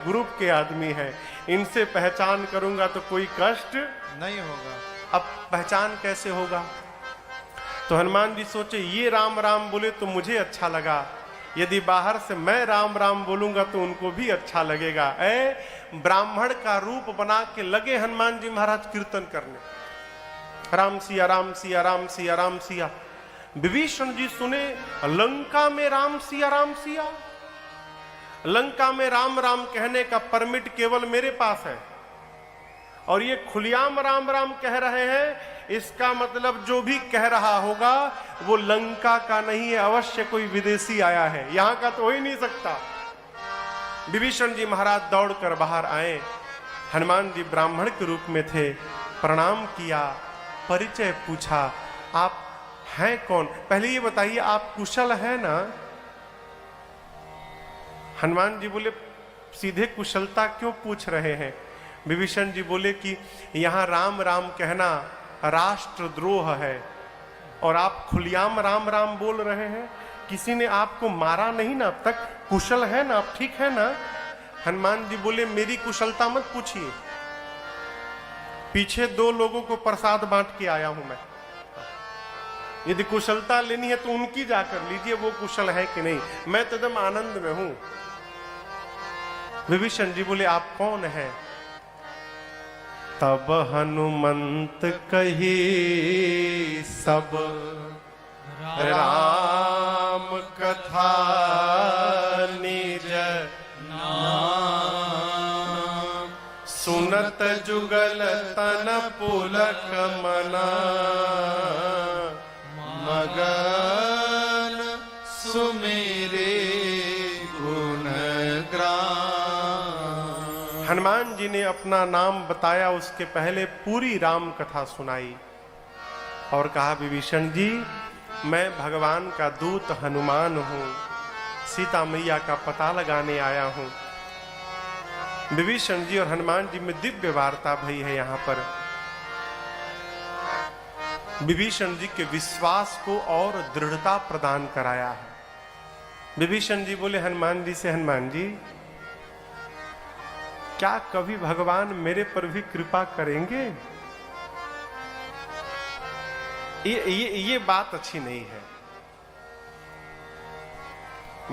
Group के आदमी हैं, इनसे पहचान करूंगा तो कोई कष्ट नहीं होगा। अब पहचान कैसे होगा? तो हनुमान जी सोचे ये राम राम बोले तो मुझे अच्छा लगा, यदि बाहर से मैं राम राम बोलूंगा तो उनको भी अच्छा लगेगा। ब्राह्मण का रूप बना के लगे हनुमान जी महाराज कीर्तन करने, राम सिया राम सिया राम सिया राम सिया। विभीषण जी सुने लंका में राम सिया, लंका में राम राम कहने का परमिट केवल मेरे पास है, और ये खुलियाम राम राम कह रहे हैं, इसका मतलब जो भी कह रहा होगा वो लंका का नहीं है, अवश्य कोई विदेशी आया है, यहां का तो हो ही नहीं सकता। विभीषण जी महाराज दौड़कर बाहर आए, हनुमान जी ब्राह्मण के रूप में थे, प्रणाम किया, परिचय पूछा, आप हैं कौन? पहले ये बताइए आप कुशल है ना? हनुमान जी बोले सीधे कुशलता क्यों पूछ रहे हैं? विभीषण जी बोले कि यहां राम राम कहना राष्ट्रद्रोह है और आप खुलियाम राम राम बोल रहे हैं, किसी ने आपको मारा नहीं ना अब तक, कुशल है ना, आप ठीक है ना? हनुमान जी बोले मेरी कुशलता मत पूछिए, पीछे 2 लोगों को प्रसाद बांट के आया हूं मैं, यदि कुशलता लेनी है तो उनकी जाकर लीजिए, वो कुशल है कि नहीं, मैं तो एकदम आनंद में हूं। विभीषण जी बोले आप कौन हैं? तब हनुमंत कही सब राम कथा निज नाम, सुनत जुगल तन पुलक मना, मगन सुमेरे गुण ग्राम। हनुमान जी ने अपना नाम बताया, उसके पहले पूरी राम कथा सुनाई और कहा विभीषण जी मैं भगवान का दूत हनुमान हूं, सीता मैया का पता लगाने आया हूं। विभीषण जी और हनुमान जी में दिव्य वार्ता भई है। यहां पर विभीषण जी के विश्वास को और दृढ़ता प्रदान कराया है। विभीषण जी बोले हनुमान जी से, हनुमान जी क्या कभी भगवान मेरे पर भी कृपा करेंगे? ये बात अच्छी नहीं है।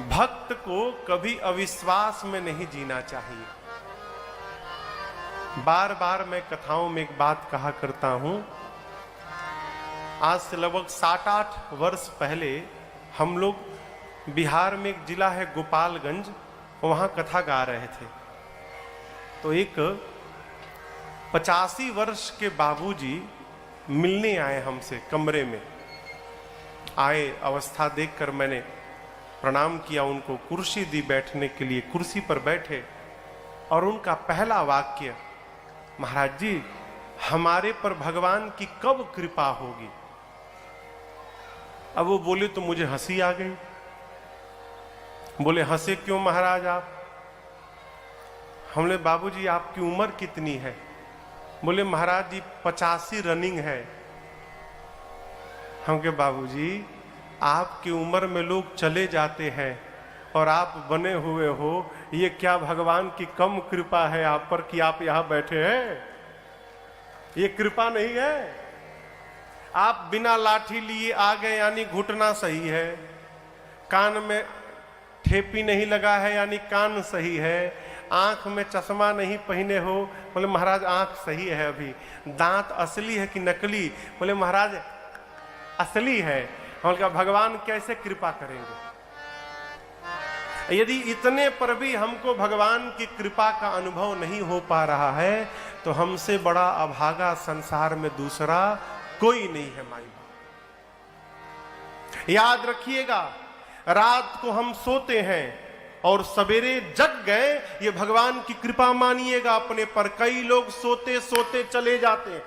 भक्त को कभी अविश्वास में नहीं जीना चाहिए। बार बार मैं कथाओं में एक बात कहा करता हूं, आज से लगभग 7-8 वर्ष पहले हम लोग बिहार में एक जिला है गोपालगंज, वहां कथा गा रहे थे, तो एक 85 वर्ष के बाबूजी मिलने आए हमसे, कमरे में आए, अवस्था देखकर मैंने प्रणाम किया, उनको कुर्सी दी बैठने के लिए, कुर्सी पर बैठे और उनका पहला वाक्य, महाराज जी हमारे पर भगवान की कब कृपा होगी? अब वो बोले तो मुझे हंसी आ गई। बोले हंसे क्यों महाराज आप? हमने बाबूजी आपकी उम्र कितनी है? बोले महाराज जी 85 रनिंग है। हम कहे बाबूजी आपकी उम्र में लोग चले जाते हैं और आप बने हुए हो, ये क्या भगवान की कम कृपा है आप पर कि आप यहां बैठे हैं? ये कृपा नहीं है। आप बिना लाठी लिए आ गए यानी घुटना सही है, कान में ठेपी नहीं लगा है यानी कान सही है, आंख में चश्मा नहीं पहने हो, बोले महाराज आंख सही है अभी, दांत असली है कि नकली? बोले महाराज असली है। हमने कहा भगवान कैसे कृपा करेंगे? यदि इतने पर भी हमको भगवान की कृपा का अनुभव नहीं हो पा रहा है तो हमसे बड़ा अभागा संसार में दूसरा कोई नहीं है माई बाप। याद रखिएगा, रात को हम सोते हैं और सवेरे जग गए, ये भगवान की कृपा मानिएगा अपने पर। कई लोग सोते सोते चले जाते हैं,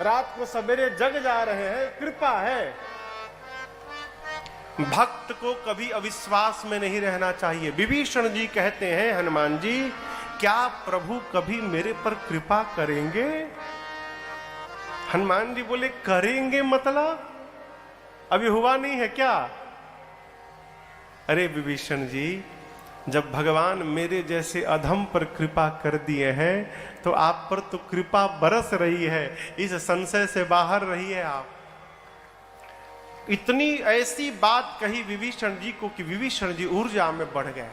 रात को सवेरे जग जा रहे हैं, कृपा है। भक्त को कभी अविश्वास में नहीं रहना चाहिए। विभीषण जी कहते हैं हनुमान जी क्या प्रभु कभी मेरे पर कृपा करेंगे? हनुमान जी बोले करेंगे मतलब अभी हुआ नहीं है क्या? अरे विभीषण जी जब भगवान मेरे जैसे अधम पर कृपा कर दिए हैं तो आप पर तो कृपा बरस रही है, इस संशय से बाहर रहिए आप। इतनी ऐसी बात कही विभीषण जी को कि विभीषण जी ऊर्जा में बढ़ गए।